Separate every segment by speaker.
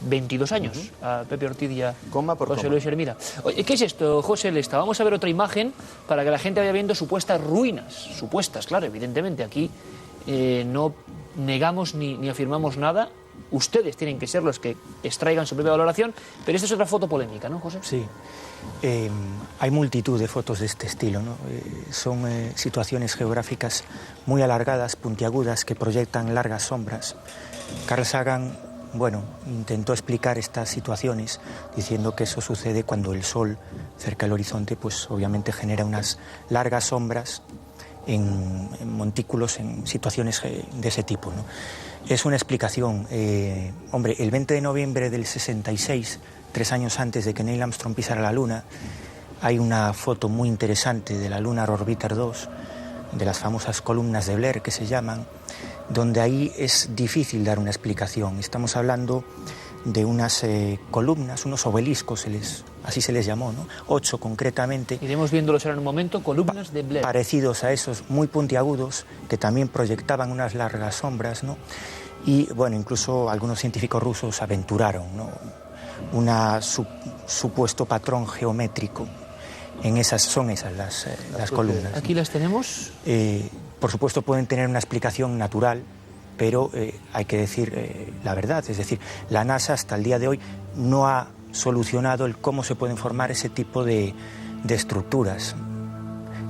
Speaker 1: 22 años, a Pepe Ortiz y a José Luis Hermida. Oye, ¿qué es esto, José Lesta? Vamos a ver otra imagen para que la gente vaya viendo supuestas ruinas. Supuestas, claro, evidentemente. Aquí no negamos ni afirmamos nada. Ustedes tienen que ser los que extraigan su propia valoración, pero esta es otra foto polémica, ¿no, José?
Speaker 2: Sí. Hay multitud de fotos de este estilo, ¿no? Son situaciones geográficas muy alargadas, puntiagudas, que proyectan largas sombras. Carl Sagan, bueno, intentó explicar estas situaciones diciendo que eso sucede cuando el sol cerca del horizonte, pues obviamente genera unas largas sombras en montículos, en situaciones de ese tipo, ¿no? Es una explicación. Hombre, el 20 de noviembre del 66, 3 años antes de que Neil Armstrong pisara la Luna, hay una foto muy interesante de la Lunar Orbiter 2, de las famosas columnas de Blair que se llaman, donde ahí es difícil dar una explicación. Estamos hablando de unas columnas, unos obeliscos, así se les llamó, ¿no? 8 concretamente.
Speaker 1: Iremos viéndolos ahora en un momento, columnas de Blair.
Speaker 2: Parecidos a esos, muy puntiagudos, que también proyectaban unas largas sombras, ¿no? Y, bueno, incluso algunos científicos rusos aventuraron, ¿no?, supuesto patrón geométrico. Son esas las columnas.
Speaker 1: ¿Aquí las tenemos?
Speaker 2: Por supuesto pueden tener una explicación natural, pero hay que decir la verdad. Es decir, la NASA hasta el día de hoy no ha solucionado el cómo se pueden formar ese tipo de estructuras.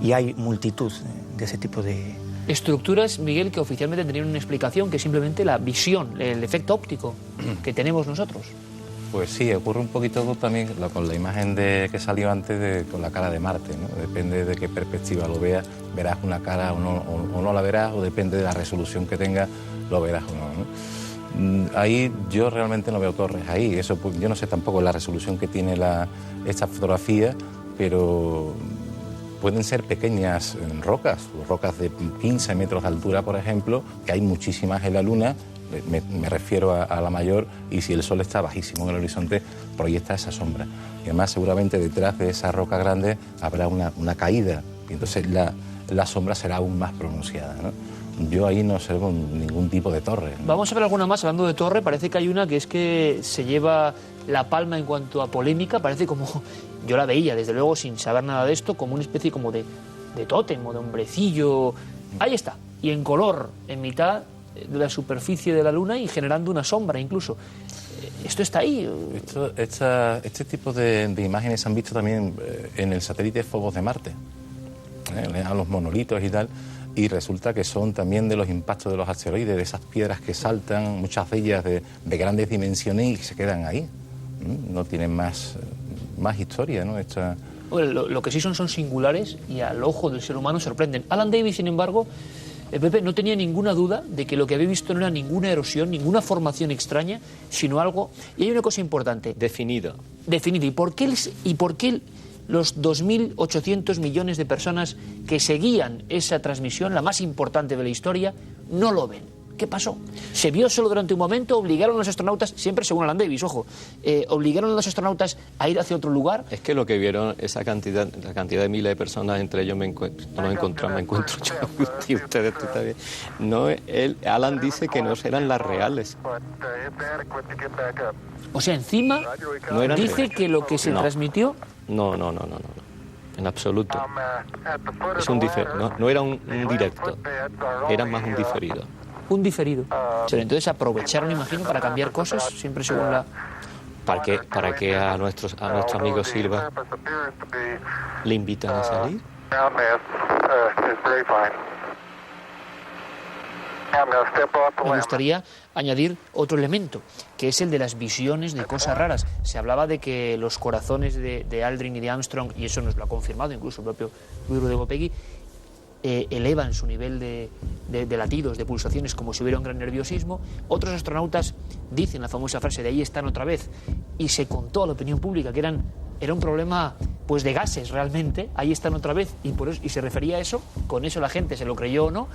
Speaker 2: Y hay multitud de ese tipo de
Speaker 1: estructuras, Miguel, que oficialmente tendrían una explicación, que es simplemente la visión, el efecto óptico que tenemos nosotros.
Speaker 3: Pues sí, ocurre un poquito también con la imagen que salió antes con la cara de Marte, ¿no? Depende de qué perspectiva lo veas, verás una cara o no la verás, o depende de la resolución que tengas, lo verás o no, ¿no? Ahí yo realmente no veo torres ahí, eso, pues, yo no sé tampoco la resolución que tiene esta fotografía, pero pueden ser pequeñas rocas de 15 metros de altura, por ejemplo, que hay muchísimas en la Luna. Me refiero a la mayor, y si el sol está bajísimo en el horizonte, proyecta esa sombra. Y además seguramente detrás de esa roca grande habrá una caída, y entonces la sombra será aún más pronunciada, ¿no? Yo ahí no sé ningún tipo de torre, ¿no?
Speaker 1: Vamos a ver alguna más. Hablando de torre, parece que hay una que es que se lleva la palma en cuanto a polémica. Parece como, yo la veía desde luego sin saber nada de esto, como una especie como de tótem o de hombrecillo. Ahí está, y en color, en mitad de la superficie de la Luna y generando una sombra incluso. ¿Esto está ahí?
Speaker 3: Este tipo de imágenes se han visto también en el satélite Phobos de Marte, a los monolitos y tal, y resulta que son también de los impactos de los asteroides, de esas piedras que saltan, muchas de ellas de grandes dimensiones, y se quedan ahí. No tienen más historia, ¿no?
Speaker 1: Bueno, lo que sí son singulares y al ojo del ser humano sorprenden. Alan Davis, sin embargo, Pepe, no tenía ninguna duda de que lo que había visto no era ninguna erosión, ninguna formación extraña, sino algo... Y hay una cosa importante.
Speaker 4: Definido.
Speaker 1: ¿Y por qué los 2.800 millones de personas que seguían esa transmisión, la más importante de la historia, no lo ven? ¿Qué pasó? ¿Se vio solo durante un momento? ¿Obligaron a los astronautas, siempre según Alan Davis, ojo, obligaron a los astronautas a ir hacia otro lugar?
Speaker 4: Es que lo que vieron, la cantidad de miles de personas, entre ellos me encuentro yo y ustedes también. No, Alan dice que no eran las reales.
Speaker 1: O sea, encima
Speaker 4: no
Speaker 1: dice
Speaker 4: reales.
Speaker 1: Que lo que se transmitió...
Speaker 4: No. En absoluto. Es no era un directo, era más un diferido.
Speaker 1: Un diferido. Pero entonces aprovecharon, imagino, para cambiar cosas, siempre según la...
Speaker 4: ¿Para que a nuestro amigo Silva le invitan a salir?
Speaker 1: Me gustaría añadir otro elemento, que es el de las visiones de cosas raras. Se hablaba de que los corazones de Aldrin y de Armstrong, y eso nos lo ha confirmado incluso el propio Luis Rodrigo Peggy, elevan su nivel de latidos, de pulsaciones, como si hubiera un gran nerviosismo. Otros astronautas dicen la famosa frase de ahí están otra vez, y se contó a la opinión pública que era un problema pues de gases realmente, ahí están otra vez, y se refería a eso. Con eso la gente se lo creyó o no,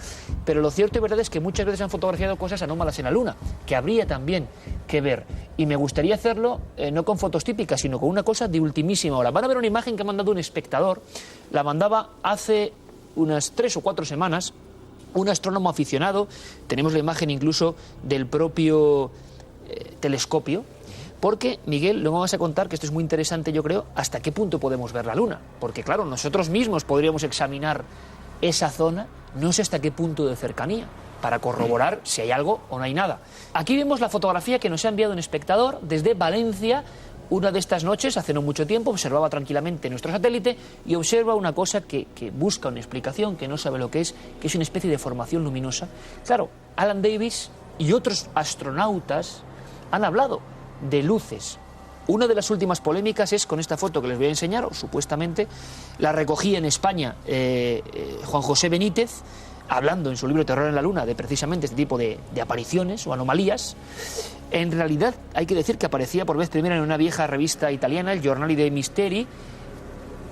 Speaker 1: pero lo cierto y verdad es que muchas veces han fotografiado cosas anómalas en la Luna, que habría también que ver, y me gustaría hacerlo no con fotos típicas, sino con una cosa de ultimísima hora. Van a ver una imagen que ha mandado un espectador, la mandaba hace unas 3 o 4 semanas, un astrónomo aficionado. Tenemos la imagen incluso del propio telescopio. Porque, Miguel, luego vas a contar, que esto es muy interesante, yo creo, hasta qué punto podemos ver la Luna. Porque, claro, nosotros mismos podríamos examinar esa zona, no sé hasta qué punto de cercanía, para corroborar si hay algo o no hay nada. Aquí vemos la fotografía que nos ha enviado un espectador desde Valencia. Una de estas noches, hace no mucho tiempo, observaba tranquilamente nuestro satélite y observa una cosa que busca una explicación, que no sabe lo que es una especie de formación luminosa. Claro, Alan Davis y otros astronautas han hablado de luces. Una de las últimas polémicas es con esta foto que les voy a enseñar, o supuestamente la recogía en España Juan José Benítez, hablando en su libro Terror en la Luna de precisamente este tipo de apariciones o anomalías. En realidad hay que decir que aparecía por vez primera en una vieja revista italiana, el Giornali dei Misteri.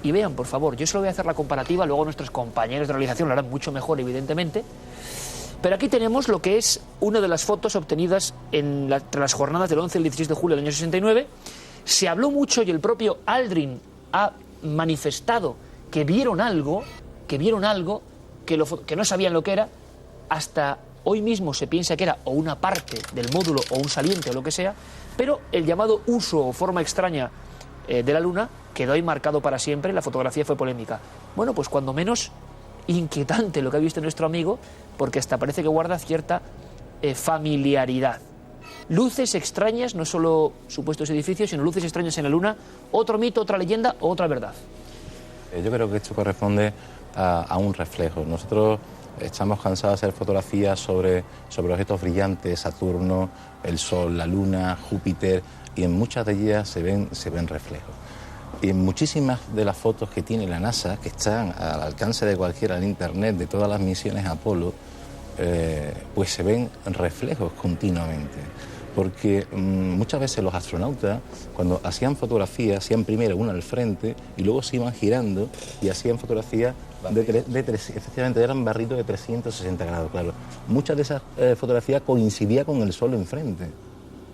Speaker 1: Y vean, por favor, yo solo voy a hacer la comparativa, luego nuestros compañeros de realización lo harán mucho mejor, evidentemente. Pero aquí tenemos lo que es una de las fotos obtenidas entre las jornadas del 11 y el 16 de julio del año 69. Se habló mucho y el propio Aldrin ha manifestado que vieron algo, que no sabían lo que era. Hasta hoy mismo se piensa que era o una parte del módulo o un saliente o lo que sea, pero el llamado uso o forma extraña de la Luna quedó ahí marcado para siempre. La fotografía fue polémica. Bueno, pues cuando menos inquietante lo que ha visto nuestro amigo, porque hasta parece que guarda cierta familiaridad. Luces extrañas, no solo supuestos edificios, sino luces extrañas en la Luna. Otro mito, otra leyenda o otra verdad.
Speaker 3: Yo creo que esto corresponde a un reflejo. Nosotros estamos cansados de hacer fotografías sobre objetos brillantes, Saturno, el Sol, la Luna, Júpiter, y en muchas de ellas se ven reflejos. Y en muchísimas de las fotos que tiene la NASA, que están al alcance de cualquiera en Internet, de todas las misiones Apolo, pues se ven reflejos continuamente. Porque muchas veces los astronautas, cuando hacían fotografías, hacían primero una al frente y luego se iban girando y hacían fotografías efectivamente eran barritos de 360 grados, claro. Muchas de esas fotografías coincidían con el Sol enfrente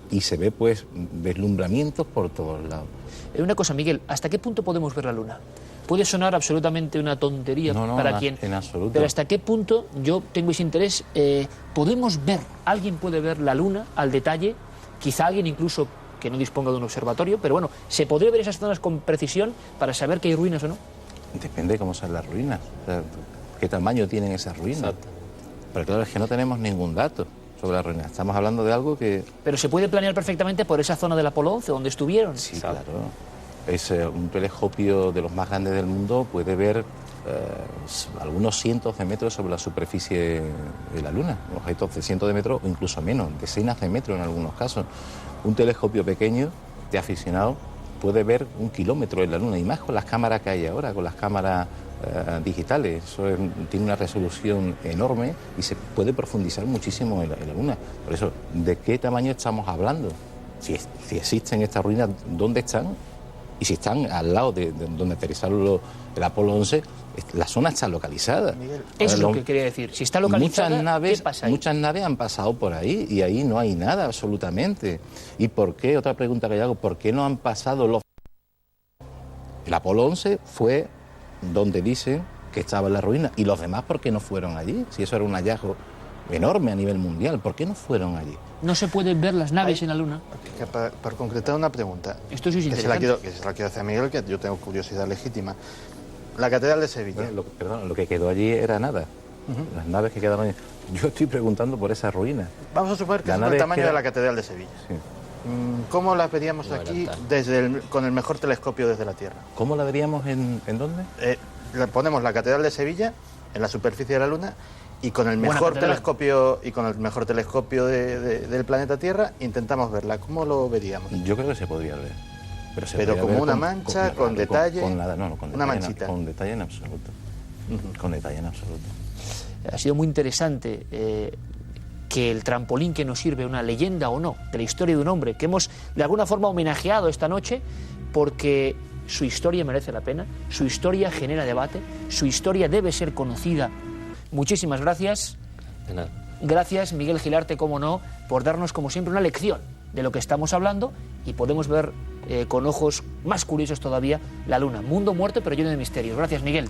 Speaker 3: y se ve pues deslumbramientos por todos lados.
Speaker 1: Una cosa, Miguel, ¿hasta qué punto podemos ver la Luna? Puede sonar absolutamente una tontería para quien...
Speaker 3: en absoluto.
Speaker 1: Pero ¿hasta qué punto, yo tengo ese interés, podemos ver, alguien puede ver la Luna al detalle, quizá alguien incluso que no disponga de un observatorio, pero bueno, ¿se podría ver esas zonas con precisión para saber que hay ruinas o no?
Speaker 3: Depende de cómo son las ruinas, o sea, qué tamaño tienen esas ruinas. Exacto. Pero claro, es que no tenemos ningún dato sobre las ruinas. Estamos hablando de algo que...
Speaker 1: Pero se puede planear perfectamente por esa zona del Apolo 11, donde estuvieron.
Speaker 3: Sí, claro. Es un telescopio de los más grandes del mundo, puede ver algunos cientos de metros sobre la superficie de la Luna, objetos de cientos de metros o incluso menos, decenas de metros en algunos casos. Un telescopio pequeño de aficionado puede ver 1 kilómetro de la Luna, y más con las cámaras que hay ahora, con las cámaras digitales. Eso tiene una resolución enorme y se puede profundizar muchísimo en la Luna. Por eso, ¿de qué tamaño estamos hablando? Si existen estas ruinas, ¿dónde están? Y si están al lado de donde aterrizaron el Apolo 11, la zona está localizada.
Speaker 1: Miguel, eso es lo que quería decir. Si está localizada, ¿qué pasa ahí?
Speaker 3: Muchas naves han pasado por ahí y ahí no hay nada absolutamente. ¿Y por qué? Otra pregunta que yo hago, ¿por qué no han pasado los... El Apolo 11 fue donde dicen que estaba en la ruina, y los demás, ¿por qué no fueron allí? Si eso era un hallazgo enorme a nivel mundial, ¿por qué no fueron allí?
Speaker 1: No se pueden ver las naves en la Luna.
Speaker 5: Para concretar una pregunta,
Speaker 1: esto sí es interesante,
Speaker 5: que se la quiero hacer a Miguel, que yo tengo curiosidad legítima. La Catedral de Sevilla.
Speaker 3: Bueno, lo que quedó allí era nada. Las naves que quedaron allí. Yo estoy preguntando por esas ruinas.
Speaker 5: Vamos a suponer que es el tamaño de la Catedral de Sevilla. Sí. ¿Cómo la veríamos aquí con el mejor telescopio desde la Tierra?
Speaker 3: ¿Cómo la veríamos en dónde?
Speaker 5: Ponemos la Catedral de Sevilla en la superficie de la Luna, y con el mejor telescopio del planeta Tierra intentamos verla. ¿Cómo lo veríamos?
Speaker 3: Yo creo que se podría ver.
Speaker 5: Pero como una mancha, con detalle.
Speaker 3: Con nada, no, con
Speaker 5: una
Speaker 3: detalle,
Speaker 5: manchita.
Speaker 3: Con detalle en absoluto. Con detalle en absoluto.
Speaker 1: Ha sido muy interesante que el trampolín que nos sirve, una leyenda o no, de la historia de un hombre que hemos de alguna forma homenajeado esta noche, porque su historia merece la pena, su historia genera debate, su historia debe ser conocida. Muchísimas gracias.
Speaker 4: De nada.
Speaker 1: Gracias, Miguel Gilarte, como no, por darnos como siempre una lección de lo que estamos hablando, y podemos ver con ojos más curiosos todavía la Luna. Mundo muerto pero lleno de misterios. Gracias, Miguel.